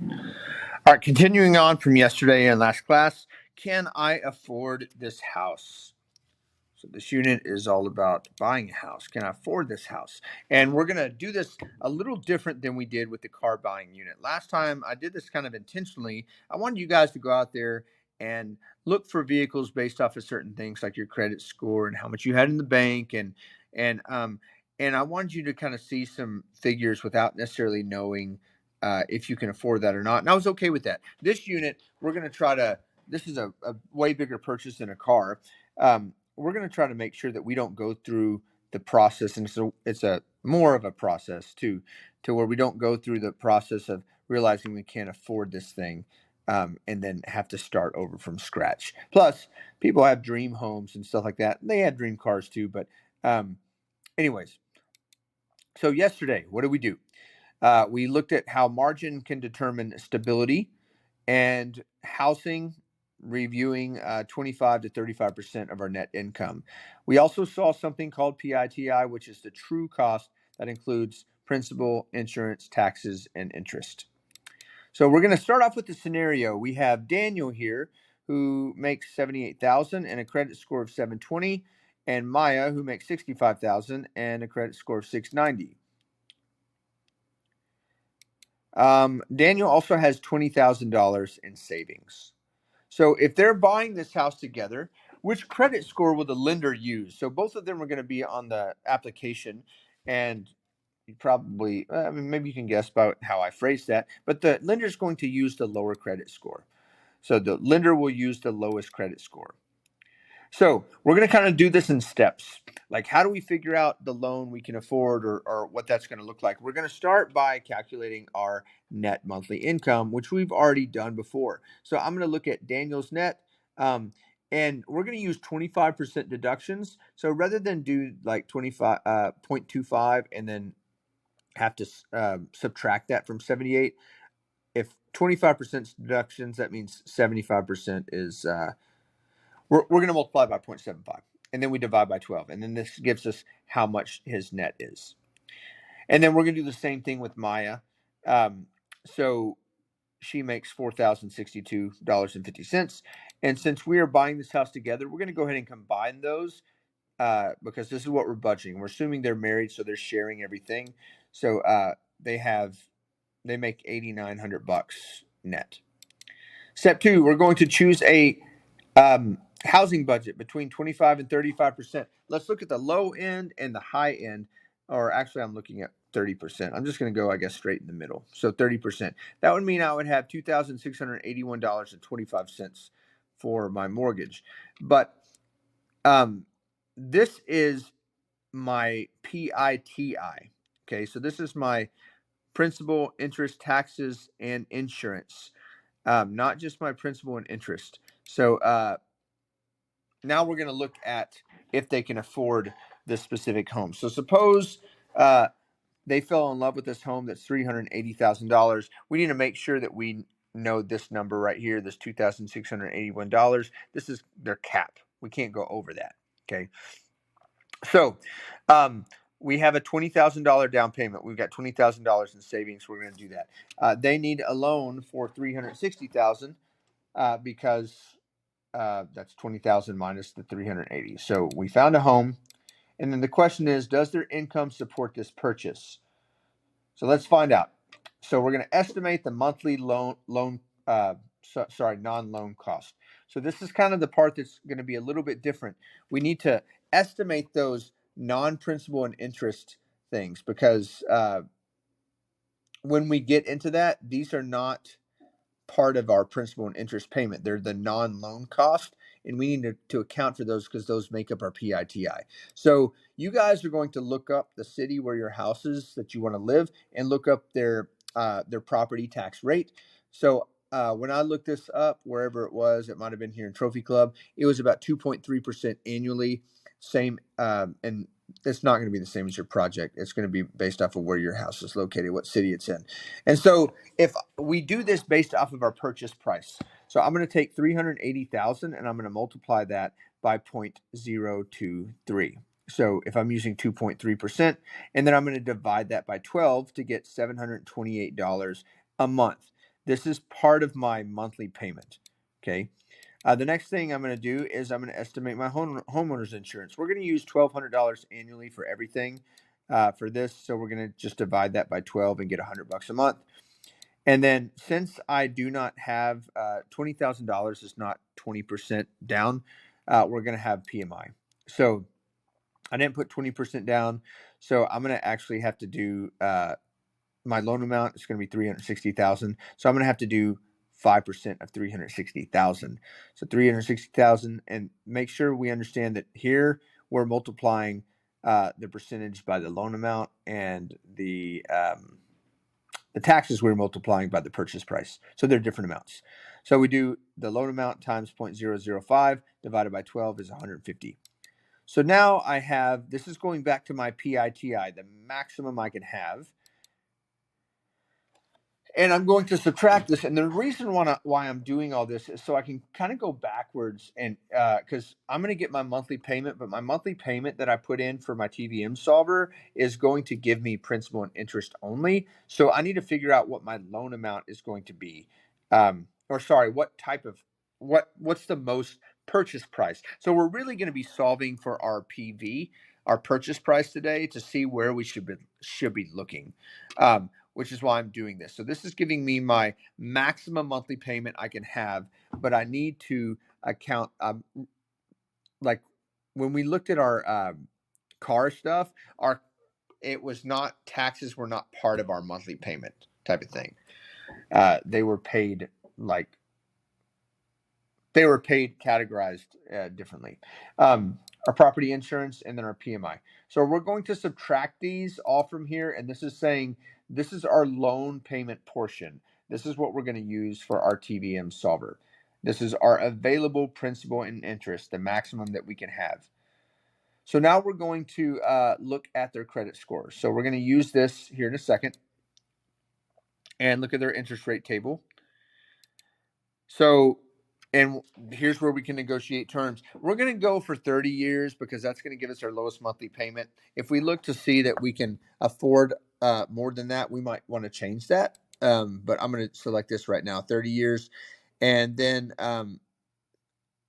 All right, continuing on from yesterday and last class, can I afford this house? So this unit is all about buying a house. Can I afford this house? And we're going to do this a little different than we did with the car buying unit. Last time I did this kind of intentionally. I wanted you guys to go out there and look for vehicles based off of certain things like your credit score and how much you had in the bank and um and I wanted you to kind of see some figures without necessarily knowing if you can afford that or not. And I was okay with that. This unit, we're going to try to. This is a way bigger purchase than a car. We're going to try to make sure that we don't go through the process, and so it's a more of a process to where we don't go through the process of realizing we can't afford this thing, and then have to start over from scratch. Plus, people have dream homes and stuff like that. They have dream cars too, but um, anyways. So yesterday, what did we do? We looked at how margin can determine stability and housing, reviewing 25 to 35% of our net income. We also saw something called PITI, which is the true cost that includes principal, insurance, taxes, and interest. So we're going to start off with the scenario. We have Daniel here who makes 78,000 and a credit score of 720, and Maya who makes 65,000 and a credit score of 690. Daniel also has $20,000 in savings. So if they're buying this house together, which credit score will the lender use? So both of them are going to be on the application, and you probably, maybe you can guess about how I phrased that, but the lender is going to use the lower credit score. So the lender will use the lowest credit score. So we're going to kind of do this in steps. Like, how do we figure out the loan we can afford, or what that's going to look like? We're going to start by calculating our net monthly income, which we've already done before. So I'm going to look at Daniel's net, and we're going to use 25% deductions. So rather than do like 25.25 and then have to subtract that from 78, if 25% deductions, that means 75% is we're going to multiply by 0.75, and then we divide by 12, and then this gives us how much his net is. And then we're going to do the same thing with Maya. So she makes $4,062.50, and since we are buying this house together, we're going to go ahead and combine those, because this is what we're budgeting. We're assuming they're married, so they're sharing everything. So they make $8,900 net. Step two, we're going to choose a housing budget between 25 and 35%. Let's look at the low end and the high end, or actually, I'm looking at 30%. I'm just going to go, I guess, straight in the middle. So 30%. That would mean I would have $2,681.25 for my mortgage. But this is my PITI. Okay, so this is my principal, interest, taxes, and insurance. Not just my principal and interest. So now we're going to look at if they can afford this specific home. So suppose they fell in love with this home that's $380,000. We need to make sure that we know this number right here, this $2,681. This is their cap. We can't go over that. Okay. So we have a $20,000 down payment. We've got $20,000 in savings. We're going to do that. They need a loan for $360,000 because that's 20,000 minus the 380. So we found a home, and then the question is, does their income support this purchase? So let's find out. So we're going to estimate the monthly non-loan cost. So this is kind of the part that's going to be a little bit different. We need to estimate those non-principal and interest things, because when we get into that, these are not part of our principal and interest payment. They're the non-loan cost, and we need to account for those because those make up our PITI. So you guys are going to look up the city where your house is that you want to live, and look up their property tax rate. So when I looked this up, wherever it was, it might have been here in Trophy Club, it was about 2.3% annually. Same, and it's not going to be the same as your project. It's going to be based off of where your house is located, what city it's in. And so if we do this based off of our purchase price, so I'm going to take 380,000 and I'm going to multiply that by 0.023. So if I'm using 2.3%, and then I'm going to divide that by 12 to get $728 a month. This is part of my monthly payment. Okay. The next thing I'm going to do is I'm going to estimate my homeowner's insurance. We're going to use $1,200 annually for everything for this. So we're going to just divide that by 12 and get $100 a month. And then since I do not have $20,000 is not 20% down, we're going to have PMI. So I didn't put 20% down. So I'm going to actually have to do my loan amount is going to be 360,000. So I'm going to have to do 5% of 360,000. So 360,000, and make sure we understand that here we're multiplying the percentage by the loan amount, and the taxes we're multiplying by the purchase price. So they're different amounts. So we do the loan amount times 0.005 divided by 12 is 150. So now I have, this is going back to my PITI, the maximum I can have. And I'm going to subtract this. And the reason why I'm doing all this is so I can kind of go backwards, and because I'm going to get my monthly payment, but my monthly payment that I put in for my TVM solver is going to give me principal and interest only. So I need to figure out what my loan amount is going to be. What type of, what's the most purchase price. So we're really going to be solving for our PV, our purchase price today, to see where we should be looking. Which is why I'm doing this. So this is giving me my maximum monthly payment I can have, but I need to account, like when we looked at our car stuff, it was not, taxes were not part of our monthly payment type of thing. They were paid categorized differently. Our property insurance, and then our PMI. So we're going to subtract these all from here, and this is saying this is our loan payment portion. This is what we're going to use for our TVM solver. This is our available principal and interest, the maximum that we can have. So now we're going to look at their credit scores. So we're going to use this here in a second and look at their interest rate table. So, and here's where we can negotiate terms. We're going to go for 30 years because that's going to give us our lowest monthly payment. If we look to see that we can afford more than that, we might want to change that. But I'm going to select this right now, 30 years. And then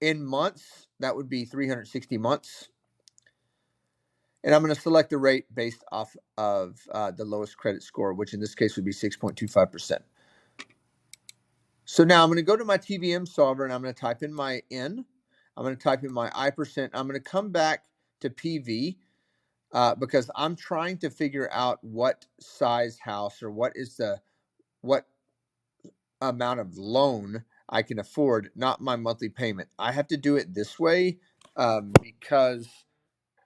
in months, that would be 360 months. And I'm going to select the rate based off of the lowest credit score, which in this case would be 6.25%. So now I'm going to go to my TVM solver, and I'm going to type in my N. I'm going to type in my I%. I'm going to come back to PV because I'm trying to figure out what size house, or what amount of loan I can afford, not my monthly payment. I have to do it this way because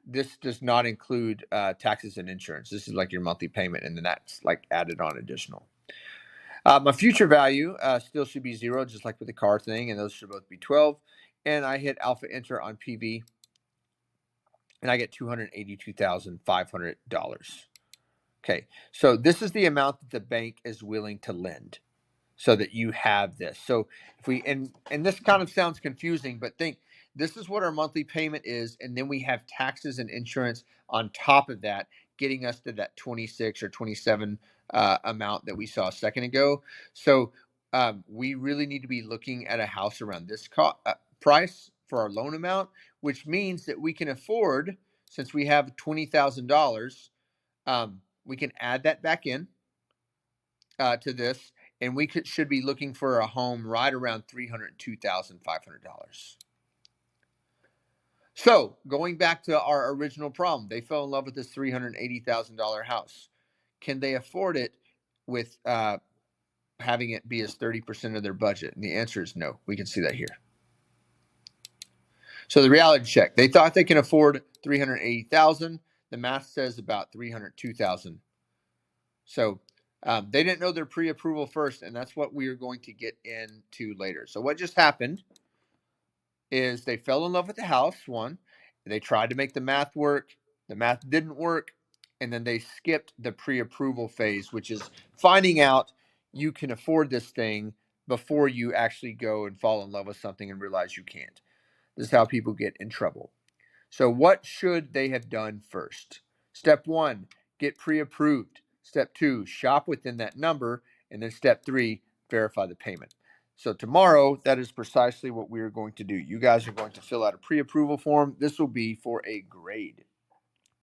this does not include taxes and insurance. This is like your monthly payment, and then that's like added on additional. My future value still should be 0, just like with the car thing, and those should both be 12. And I hit alpha enter on PV, and I get $282,500. Okay, so this is the amount that the bank is willing to lend, so that you have this. So if we, and this kind of sounds confusing, but think this is what our monthly payment is, and then we have taxes and insurance on top of that, getting us to that 26 or 27 amount that we saw a second ago. So we really need to be looking at a house around this price for our loan amount, which means that we can afford, since we have $20,000, we can add that back in to this, and we should be looking for a home right around $302,500. So going back to our original problem, they fell in love with this $380,000 house. Can they afford it with having it be as 30% of their budget? And the answer is no. We can see that here. So the reality check, they thought they can afford $380,000. The math says about $302,000. So they didn't know their pre-approval first, and that's what we are going to get into later. So what just happened is they fell in love with the house, one. They tried to make the math work. The math didn't work. And then they skipped the pre-approval phase, which is finding out you can afford this thing before you actually go and fall in love with something and realize you can't. This is how people get in trouble. So what should they have done first? Step 1, get pre-approved. Step 2, shop within that number. And then step 3, verify the payment. So tomorrow, that is precisely what we are going to do. You guys are going to fill out a pre-approval form. This will be for a grade.